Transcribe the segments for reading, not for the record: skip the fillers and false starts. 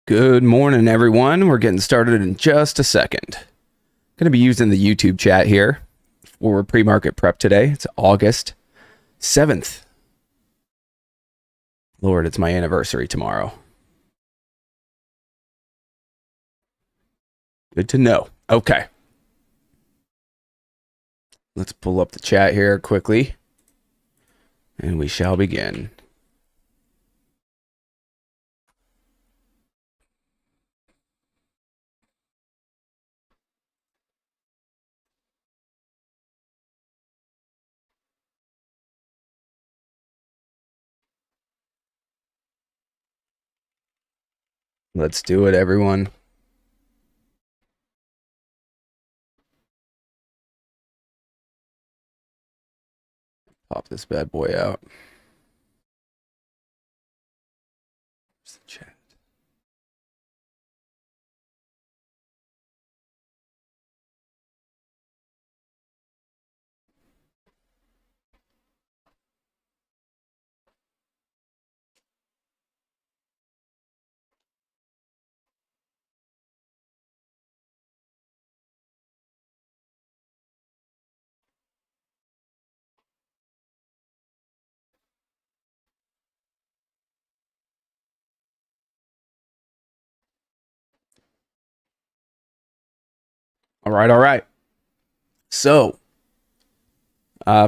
Good morning, everyone. We're getting started in just a second. Going to be using the YouTube chat here for pre-market prep today. It's August 7th. Lord, it's my anniversary tomorrow. Good to know. Okay. Let's pull up the chat here quickly, and we shall begin. Let's do it, everyone. Pop this bad boy out. Where's the chat? All right. So,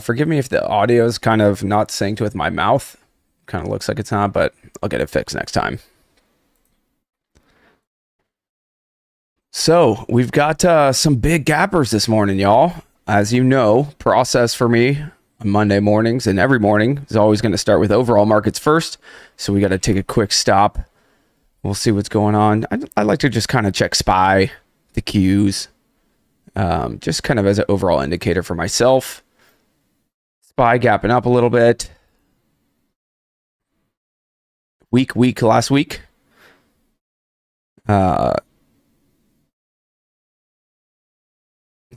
forgive me if the audio is kind of not synced with my mouth. Kind of looks like it's not, but I'll get it fixed next time. So, we've got some big gappers this morning, y'all. As you know, process for me on Monday mornings and every morning is always going to start with overall markets first. So, we got to take a quick stop. We'll see what's going on. I like to just kind of check SPY, the Qs, just kind of as an overall indicator for myself. SPY gapping up a little bit. Weak last week. It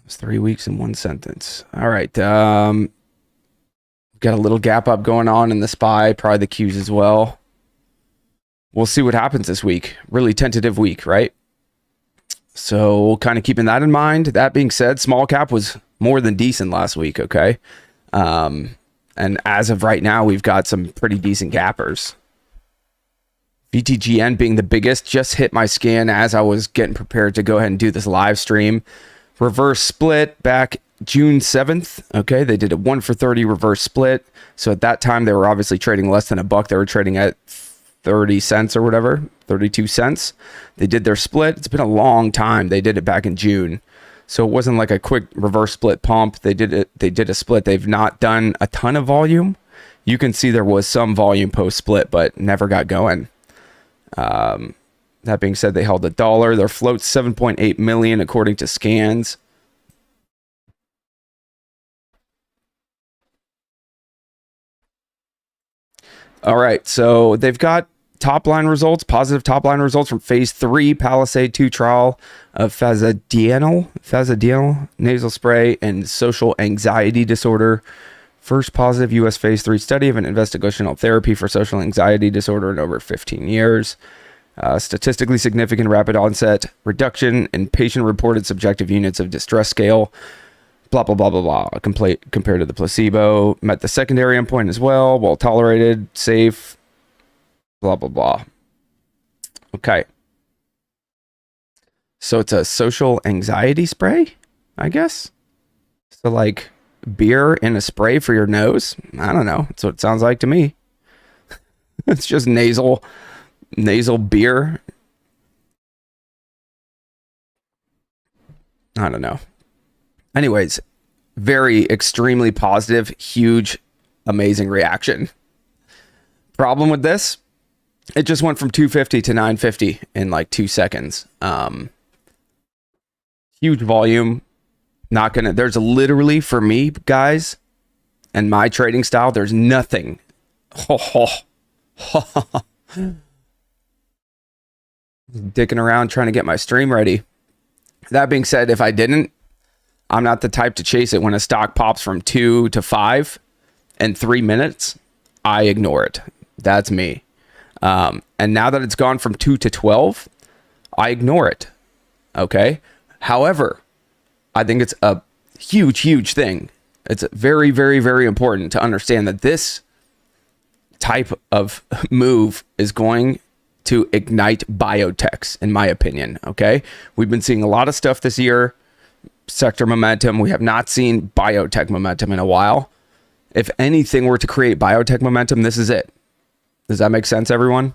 was 3 weeks in one sentence. All right. Got a little gap up going on in the SPY, probably the Qs as well. We'll see what happens this week. Really tentative week, right? So kind of keeping that in mind. That being said, small cap was more than decent last week, okay? And as of right now, we've got some pretty decent gappers. VTGN being the biggest, just hit my scan as I was getting prepared to go ahead and do this live stream. Reverse split back June 7th. Okay, they did a 1 for 30 reverse split. So at that time, they were obviously trading less than a buck. They were trading at 30 cents or whatever, 32 cents. They did their split. It's been a long time. They did it back in June. So it wasn't like a quick reverse split pump. They did a split. They've not done a ton of volume. You can see there was some volume post split, but never got going. That being said, they held $1. Their float's 7.8 million according to scans. All right, so they've got positive top line results from phase 3 Palisade 2 trial of fasedienol nasal spray and social anxiety disorder. First positive U.S. phase 3 study of an investigational therapy for social anxiety disorder in over 15 years. Statistically significant rapid onset reduction in patient-reported subjective units of distress scale. Blah, blah, blah, blah, blah. Compared to the placebo. Met the secondary endpoint as well. Well tolerated, safe. Blah, blah, blah. Okay. So it's a social anxiety spray, I guess. So like beer in a spray for your nose. I don't know. That's what it sounds like to me. It's just nasal beer. I don't know. Anyways, very extremely positive, huge, amazing reaction. Problem with this, it just went from 250 to 950 in like 2 seconds. Huge volume. There's literally, for me, guys, and my trading style, there's nothing. Dicking around trying to get my stream ready. That being said, if I didn't, I'm not the type to chase it when a stock pops from 2 to 5 in 3 minutes. I ignore it. That's me. And now that it's gone from 2 to 12, I ignore it. Okay. However, I think it's a huge thing. It's very, very, very important to understand that this type of move is going to ignite biotechs, in my opinion. Okay. We've been seeing a lot of stuff this year, sector momentum. We have not seen biotech momentum in a while. If anything were to create biotech momentum, this is it. Does that make sense, everyone?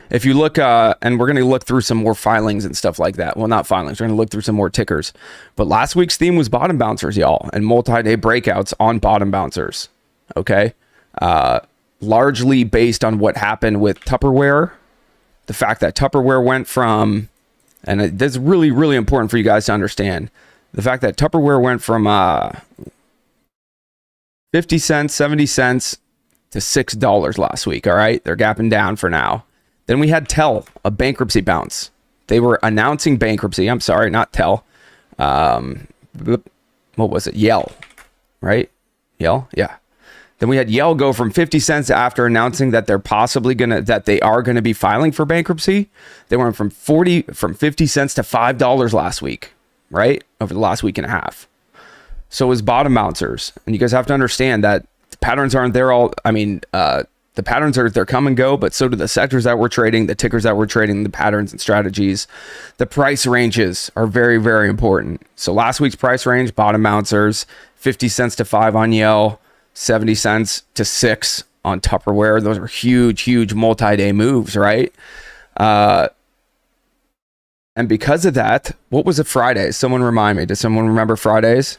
If you look, and we're going to look through some more filings and stuff like that. Well, not filings. We're going to look through some more tickers. But last week's theme was bottom bouncers, y'all, and multi-day breakouts on bottom bouncers. Okay. Largely based on what happened with Tupperware. The fact that Tupperware went from, and this is really, really important for you guys to understand. The fact that Tupperware went from 50 cents, 70 cents to $6 last week. All right. They're gapping down for now. Then we had Tell, a bankruptcy bounce. They were announcing bankruptcy. I'm sorry, not Tell. What was it? Yell, right? Yell? Yeah. Then we had Yell go from 50 cents after announcing that they are gonna be filing for bankruptcy. They went from 50 cents to $5 last week, right? Over the last week and a half. So it was bottom bouncers. And you guys have to understand that the patterns aren't there all, the patterns they're come and go, but so do the sectors that we're trading, the tickers that we're trading, the patterns and strategies. The price ranges are very, very important. So last week's price range, bottom bouncers, 50 cents to 5 on Yell, 70 cents to 6 on Tupperware. Those are huge multi-day moves, right? And because of that, what was it Friday? Someone remind me. Does someone remember Fridays?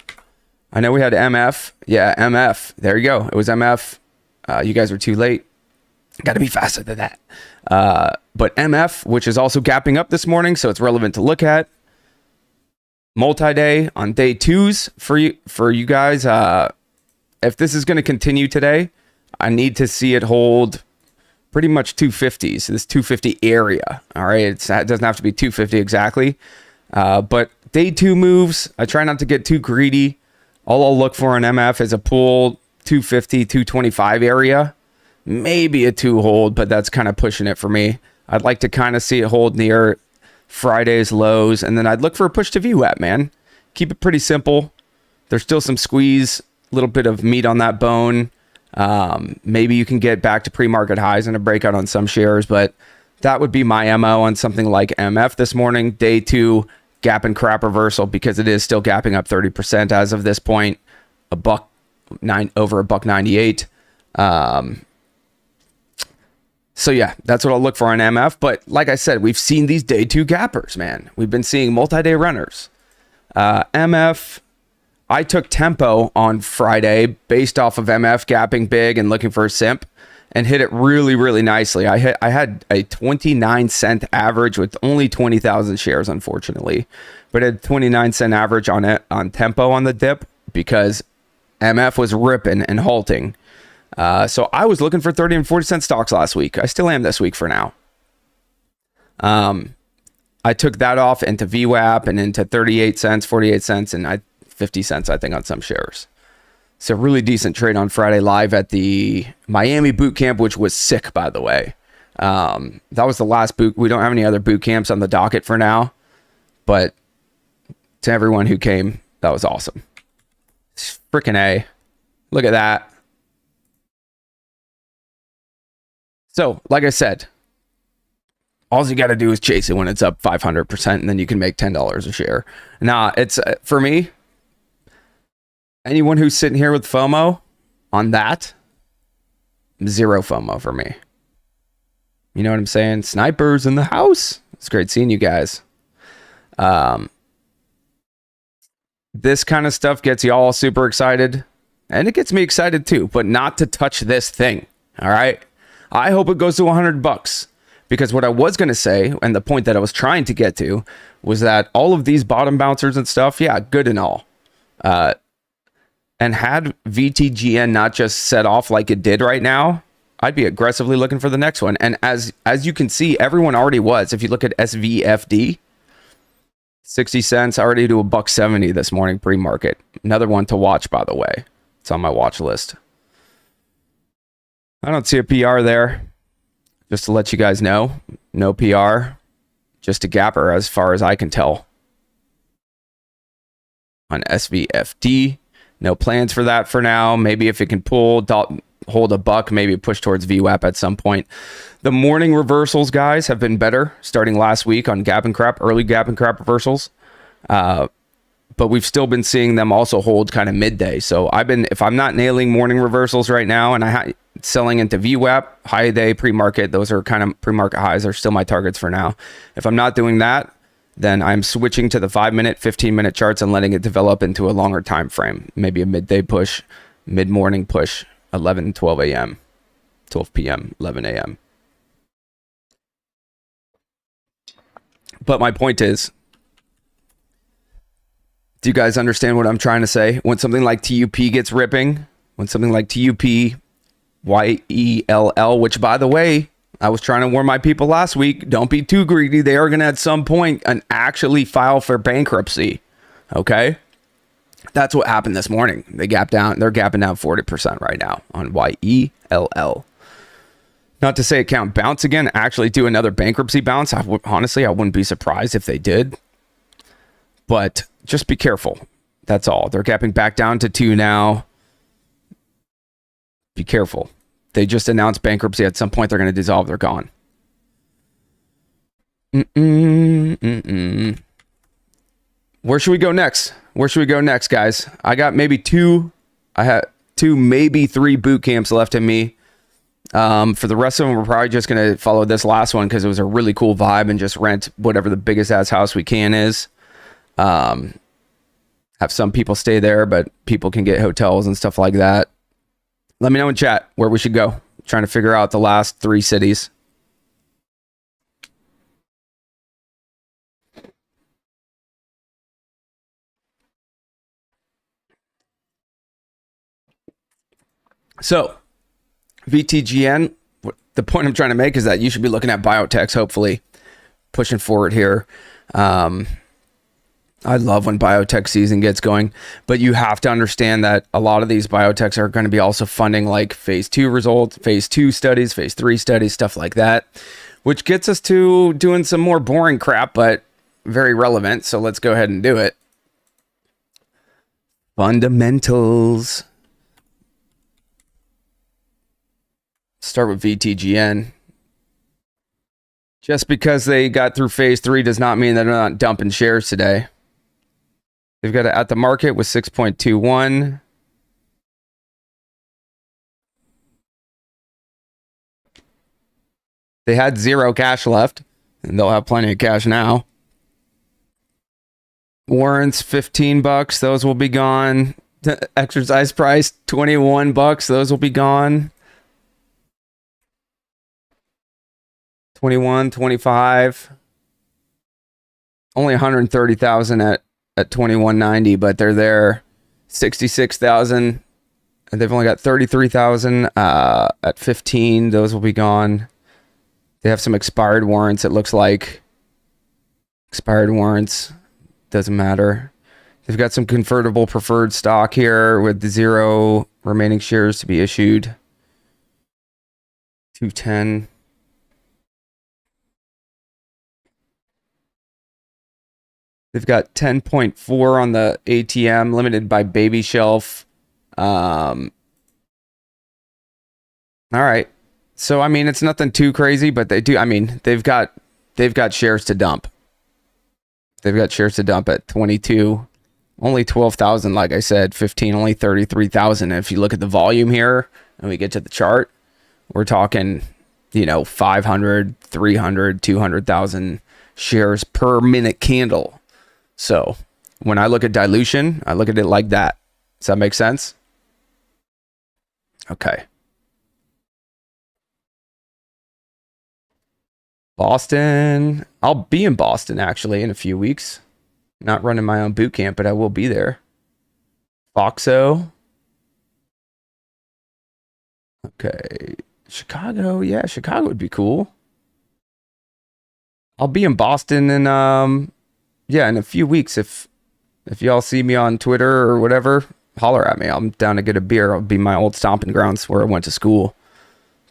I know we had MF. Yeah, MF. There you go. It was MF. You guys are too late. Got to be faster than that. But MF, which is also gapping up this morning, so it's relevant to look at. Multi-day on day 2s for you guys. If this is going to continue today, I need to see it hold pretty much 250. So this 250 area. All right, it doesn't have to be 250 exactly. But day 2 moves, I try not to get too greedy. All I'll look for in MF is a pull 250, 225 area. Maybe a 2 hold, but that's kind of pushing it for me. I'd like to kind of see it hold near Friday's lows, and then I'd look for a push to VWAP, man. Keep it pretty simple. There's still some squeeze, a little bit of meat on that bone. Maybe you can get back to pre-market highs and a breakout on some shares, but that would be my MO on something like MF this morning. Day 2, gap and crap reversal, because it is still gapping up 30% as of this point. Over $1.98. So yeah, that's what I'll look for on MF. But like I said, we've seen these day 2 gappers, man. We've been seeing multi-day runners. MF, I took tempo on Friday based off of MF gapping big and looking for a simp, and hit it really, really nicely. I had a 29-cent average with only 20,000 shares, unfortunately, but a 29-cent average on tempo on the dip because MF was ripping and halting. So I was looking for 30 and 40 cent stocks last week. I still am this week for now. I took that off into VWAP and into 38 cents, 48 cents, and 50 cents, I think, on some shares. It's a really decent trade on Friday live at the Miami boot camp, which was sick, by the way. That was the last boot. We don't have any other boot camps on the docket for now, but to everyone who came, that was awesome. Freaking A. Look at that. So, like I said, all you got to do is chase it when it's up 500%, and then you can make $10 a share. Now, it's for me, anyone who's sitting here with FOMO on that, zero FOMO for me. You know what I'm saying? Snipers in the house. It's great seeing you guys. This kind of stuff gets you all super excited, and it gets me excited too, but not to touch this thing. All right. I hope it goes to $100, because what I was going to say, and the point that I was trying to get to, was that all of these bottom bouncers and stuff, yeah, good and all. And had VTGN not just set off like it did right now, I'd be aggressively looking for the next one. And as you can see, everyone already was. If you look at SVFD, 60 cents already to $1.70 this morning pre-market. Another one to watch, by the way. It's on my watch list. I don't see a PR there. Just to let you guys know, no PR, just a gapper as far as I can tell. On SVFD, no plans for that for now. Maybe if it can hold a buck, maybe push towards VWAP at some point. The morning reversals, guys, have been better starting last week on gap and crap, early gap and crap reversals. But we've still been seeing them also hold kind of midday. So if I'm not nailing morning reversals right now and selling into VWAP, high day, pre-market, those are kind of pre-market highs are still my targets for now. If I'm not doing that, then I'm switching to the 5-minute, 15-minute charts and letting it develop into a longer time frame. Maybe a midday push, mid-morning push, 11, 12 a.m., 12 p.m., 11 a.m. But my point is, do you guys understand what I'm trying to say? When something like TUP gets ripping, when something like TUP, YELL, which by the way, I was trying to warn my people last week, don't be too greedy. They are going to at some point actually file for bankruptcy. Okay? That's what happened this morning. They gapped down. They're gapping down 40% right now on YELL. Not to say it can't bounce again, actually do another bankruptcy bounce. Honestly, I wouldn't be surprised if they did. But just be careful. That's all. They're gapping back down to 2 now. Be careful. They just announced bankruptcy. At some point, they're going to dissolve. They're gone. Where should we go next? Where should we go next, guys? I got maybe 2. I had 2, maybe 3 boot camps left in me. For the rest of them, we're probably just going to follow this last one because it was a really cool vibe and just rent whatever the biggest ass house we can is. Have some people stay there, but people can get hotels and stuff like that. Let me know in chat where we should go. I'm trying to figure out the last 3 cities. So, VTGN, the point I'm trying to make is that you should be looking at biotechs, hopefully, pushing forward here. I love when biotech season gets going, but you have to understand that a lot of these biotechs are going to be also funding like phase 2 results, phase 2 studies, phase 3 studies, stuff like that, which gets us to doing some more boring crap, but very relevant. So let's go ahead and do it. Fundamentals. Start with VTGN. Just because they got through phase 3 does not mean they're not dumping shares today. They've got it at the market with 6.21. They had 0 cash left, and they'll have plenty of cash now. Warrants, $15. Those will be gone. The exercise price, $21. Those will be gone. 21, 25. Only 130,000 at 21.90, but they're there. 66,000, and they've only got 33,000 at 15. Those will be gone. They have some expired warrants. It looks like expired warrants. Doesn't matter. They've got some convertible preferred stock here with the 0 remaining shares to be issued. 210. They've got 10.4 on the ATM, limited by baby shelf. All right. So, I mean, it's nothing too crazy, but they do. I mean, they've got shares to dump. They've got shares to dump at 22. Only 12,000, like I said. 15, only 33,000. And if you look at the volume here and we get to the chart, we're talking, 500, 300, 200,000 shares per minute candle. So when I look at dilution, I look at it like that. Does that make sense? Okay. Boston. I'll be in Boston actually in a few weeks. Not running my own boot camp, but I will be there. Foxo. Okay. Chicago. Yeah, Chicago would be cool. I'll be in Boston in in a few weeks. If y'all see me on Twitter or whatever, holler at me. I'm down to get a beer. It'll be my old stomping grounds where I went to school.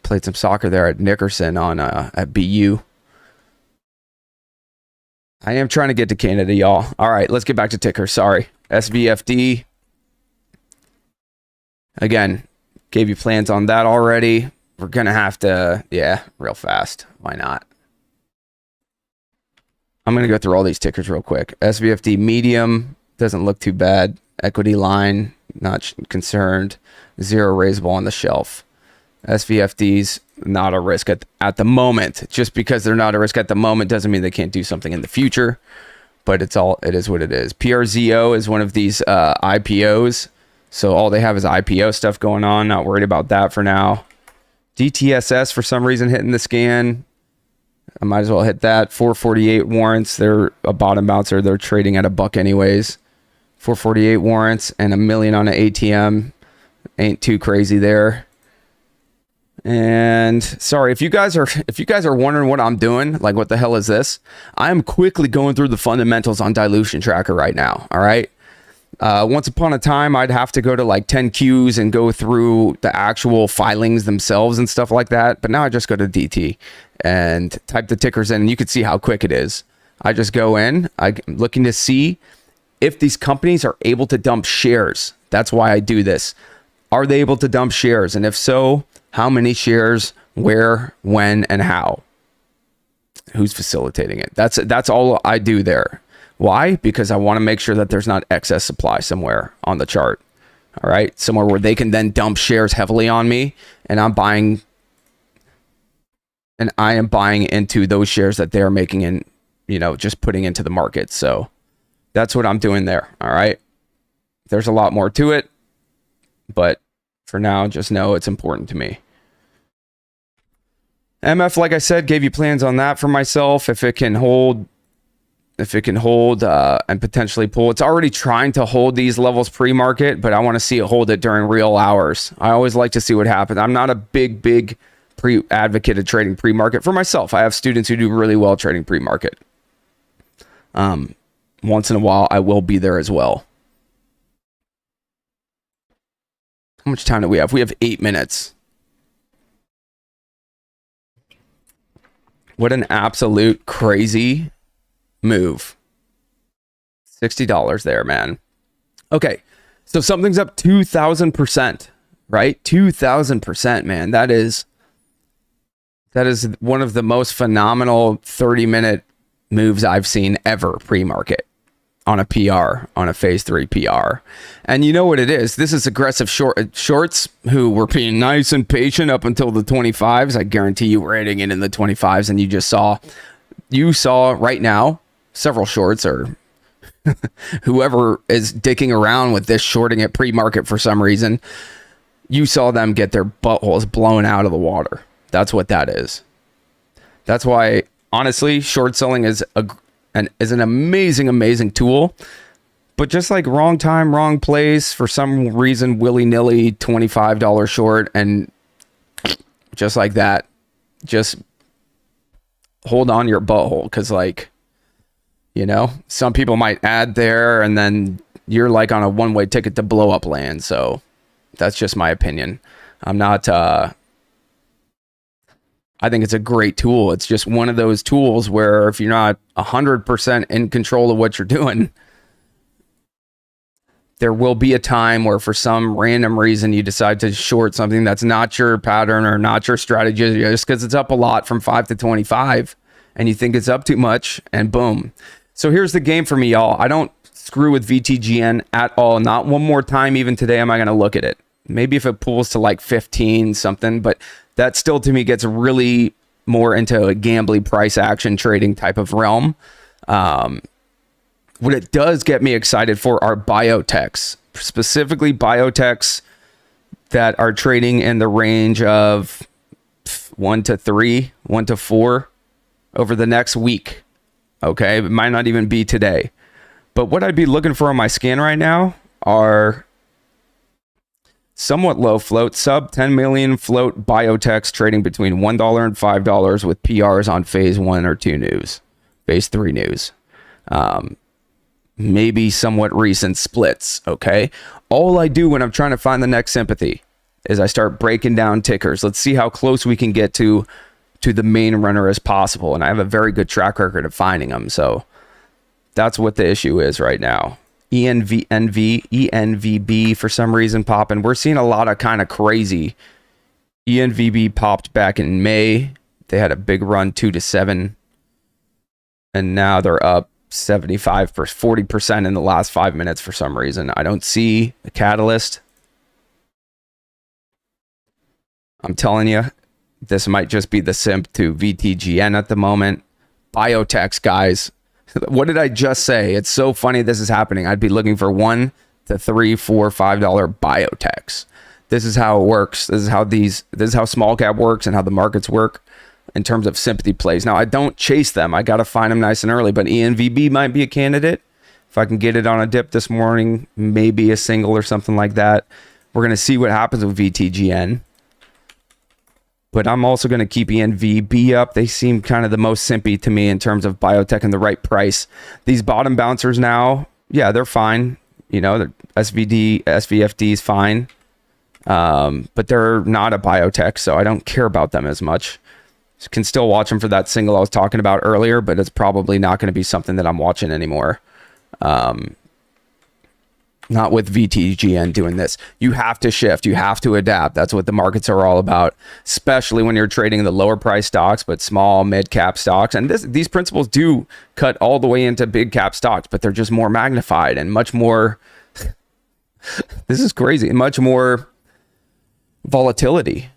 Played some soccer there at Nickerson on at BU. I am trying to get to Canada, y'all. All right, let's get back to ticker. Sorry. SVFD. Again, gave you plans on that already. We're going to have to, yeah, real fast. Why not? I'm going to go through all these tickers real quick. SVFD medium doesn't look too bad. Equity line, not concerned. Zero raisable on the shelf. SVFD's not a risk at the moment. Just because they're not a risk at the moment doesn't mean they can't do something in the future. But it is what it is. PRZO is one of these IPOs. So all they have is IPO stuff going on. Not worried about that for now. DTSS for some reason hitting the scan. I might as well hit that. 448 warrants. They're a bottom bouncer. They're trading at $1 anyways. 448 warrants and $1 million on an ATM. Ain't too crazy there. And sorry, if you guys are wondering what I'm doing, like what the hell is this? I'm quickly going through the fundamentals on Dilution Tracker right now. All right. Once upon a time, I'd have to go to like 10Qs and go through the actual filings themselves and stuff like that. But now I just go to DT and type the tickers in, and you can see how quick it is. I just go in. I'm looking to see if these companies are able to dump shares. That's why I do this. Are they able to dump shares? And if so, how many shares, where, when, and how? Who's facilitating it? That's all I do there. Why? Because I want to make sure that there's not excess supply somewhere on the chart. All right. Somewhere where they can then dump shares heavily on me, and I am buying into those shares that they're making and, just putting into the market. So that's what I'm doing there. All right. There's a lot more to it, but for now, just know it's important to me. MF, like I said, gave you plans on that for myself. If it can hold and potentially pull. It's already trying to hold these levels pre-market, but I want to see it hold it during real hours. I always like to see what happens. I'm not a big advocate of trading pre-market for myself. I have students who do really well trading pre-market. Once in a while, I will be there as well. How much time do we have? We have 8 minutes. What an absolute crazy move. $60 there, man. Okay, so something's up 2,000%, right? 2,000%, man. That is one of the most phenomenal 30-minute moves I've seen ever pre-market on a PR, on a phase 3 PR. And you know what it is? This is aggressive shorts who were being nice and patient up until the 25s. I guarantee you were hitting it in the 25s, and you saw right now several shorts, or whoever is dicking around with this shorting at pre-market for some reason, you saw them get their buttholes blown out of the water. That's what that is. That's why, honestly, short selling is an amazing tool. But just like wrong time, wrong place, for some reason, willy-nilly $25 short, and just like that, just hold on to your butthole, because some people might add there, and then you're like on a one-way ticket to blow up land. So that's just my opinion. I'm not, I think it's a great tool. It's just one of those tools where if you're not 100% in control of what you're doing, there will be a time where for some random reason you decide to short something that's not your pattern or not your strategy, just because it's up a lot from 5 to 25 and you think it's up too much, and boom. So here's the game for me, y'all. I don't screw with VTGN at all. Not one more time even today am I going to look at it. Maybe if it pulls to like 15 something, but that still to me gets really more into a gambly price action trading type of realm. What it does get me excited for are biotechs, specifically biotechs that are trading in the range of 1 to 3, 1 to 4 over the next week. Okay, it might not even be today. But what I'd be looking for on my scan right now are somewhat low float, sub 10 million float biotechs trading between $1 and $5 with PRs on phase 1 or 2 news, phase 3 news. Maybe somewhat recent splits, okay? All I do when I'm trying to find the next sympathy, is I start breaking down tickers. Let's see how close we can get to the main runner as possible. And I have a very good track record of finding them. So that's what the issue is right now. ENVB for some reason popping. We're seeing a lot of kind of crazy. ENVB popped back in May. They had a big run 2 to 7. And now they're up 75 for 40% in the last 5 minutes for some reason. I don't see a catalyst. I'm telling you, this might just be the simp to VTGN at the moment. Biotechs, guys. What did I just say? It's so funny this is happening. I'd be looking for $1 to $3, $4, $5 biotechs. This is how it works. This is how small cap works and how the markets work in terms of sympathy plays. Now, I don't chase them. I got to find them nice and early, but ENVB might be a candidate. If I can get it on a dip this morning, maybe a single or something like that. We're going to see what happens with VTGN. But I'm also going to keep ENVB up. They seem kind of the most simpy to me in terms of biotech and the right price. These bottom bouncers now, yeah, they're fine. You know, the SVFD is fine. But they're not a biotech, so I don't care about them as much. Can still watch them for that single I was talking about earlier, but it's probably not going to be something that I'm watching anymore. Not with VTGN doing this. You have to shift. You have to adapt. That's what the markets are all about, especially when you're trading the lower price stocks, but small, mid cap stocks. And these principles do cut all the way into big cap stocks, but they're just more magnified and much more. This is crazy. Much more volatility.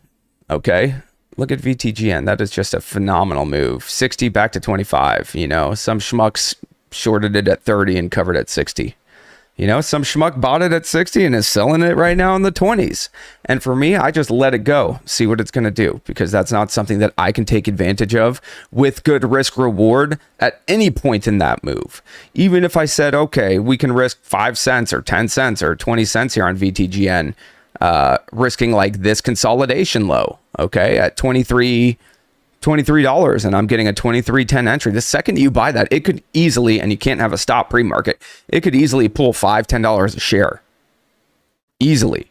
Okay. Look at VTGN. That is just a phenomenal move. 60 back to 25. You know, some schmucks shorted it at 30 and covered at 60. You know, some schmuck bought it at 60 and is selling it right now in the 20s. And for me, I just let it go, see what it's going to do, because that's not something that I can take advantage of with good risk reward at any point in that move. Even if I said, okay, we can risk 5 cents or 10 cents or 20 cents here on VTGN, risking like this consolidation low, okay, at $23, and I'm getting a 23.10 entry. The second you buy that, it could easily, and you can't have a stop pre-market, it could easily pull $5-10 a share. Easily.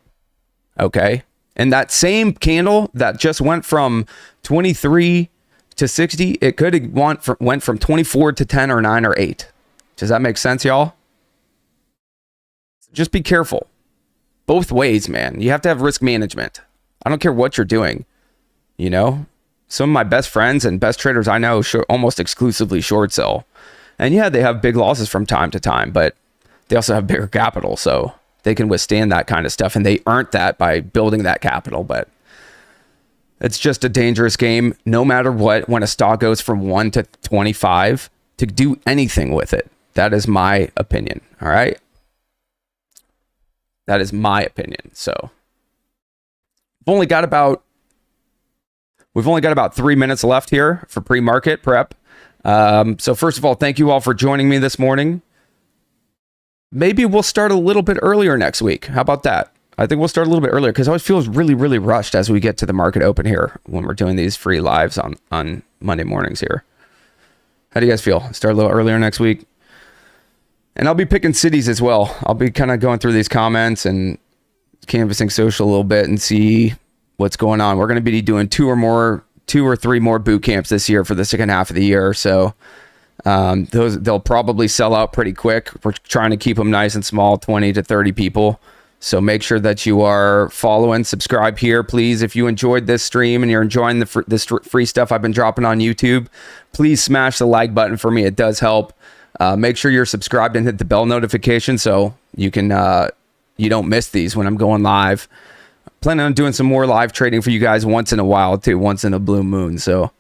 Okay. And that same candle that just went from 23 to 60, it could have went from 24 to 10 or 9 or 8. Does that make sense, y'all? Just be careful. Both ways, man. You have to have risk management. I don't care what you're doing. You know? Some of my best friends and best traders I know almost exclusively short sell. And yeah, they have big losses from time to time, but they also have bigger capital, so they can withstand that kind of stuff. And they earned that by building that capital. But it's just a dangerous game, no matter what, when a stock goes from 1 to 25, to do anything with it. That is my opinion. All right. That is my opinion. So we've only got about 3 minutes left here for pre-market prep. So first of all, thank you all for joining me this morning. Maybe we'll start a little bit earlier next week. How about that? I think we'll start a little bit earlier because I always feel really, really rushed as we get to the market open here when we're doing these free lives on Monday mornings here. How do you guys feel? Start a little earlier next week? And I'll be picking cities as well. I'll be kind of going through these comments and canvassing social a little bit and see what's going on. We're going to be doing 2 or 3 more boot camps this year for the second half of the year. So they'll probably sell out pretty quick. We're trying to keep them nice and small, 20 to 30 people. So make sure that you are following, subscribe here, please. If you enjoyed this stream and you're enjoying this free stuff I've been dropping on YouTube, please smash the like button for me. It does help. Make sure you're subscribed and hit the bell notification so you can you don't miss these when I'm going live. Planning on doing some more live trading for you guys once in a while too, once in a blue moon. So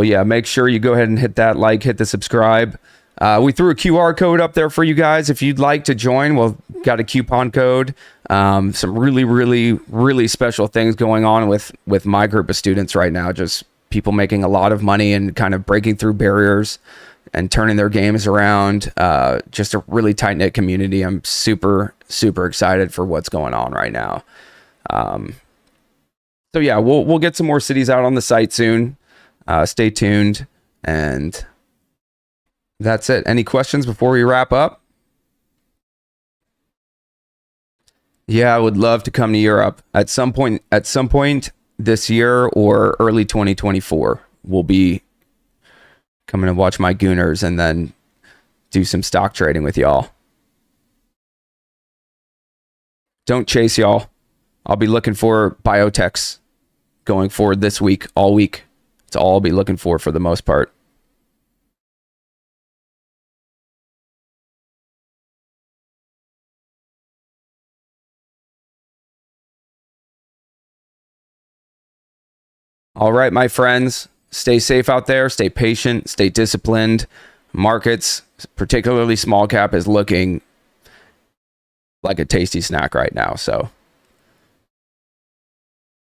yeah, make sure you go ahead and hit that like, hit the subscribe. We threw a QR code up there for you guys. If you'd like to join, well, got a coupon code. Some really, really, really special things going on with my group of students right now. Just people making a lot of money and kind of breaking through barriers and turning their games around. Just a really tight knit community. I'm super, super excited for what's going on right now. So yeah, we'll get some more cities out on the site soon. Stay tuned, and that's it. Any questions before we wrap up? Yeah, I would love to come to Europe at some point. At some point this year or early 2024, we'll be coming to watch my Gooners and then do some stock trading with y'all. Don't chase, y'all. I'll be looking for biotechs going forward this week, all week. It's all I'll be looking for the most part. All right, my friends, stay safe out there, stay patient, stay disciplined. Markets, particularly small cap, is looking like a tasty snack right now. So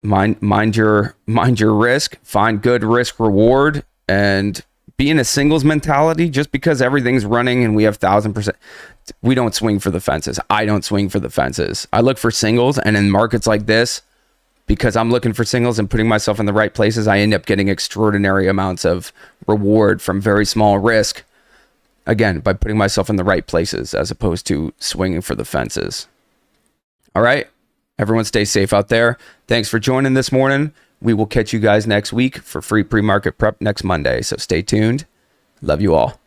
mind your risk, find good risk reward, and be in a singles mentality. Just because everything's running and we have 1,000%, we don't swing for the fences. I don't swing for the fences. I look for singles, and in markets like this, because I'm looking for singles and putting myself in the right places, I end up getting extraordinary amounts of reward from very small risk. Again, by putting myself in the right places as opposed to swinging for the fences. All right. Everyone stay safe out there. Thanks for joining this morning. We will catch you guys next week for free pre-market prep next Monday. So stay tuned. Love you all.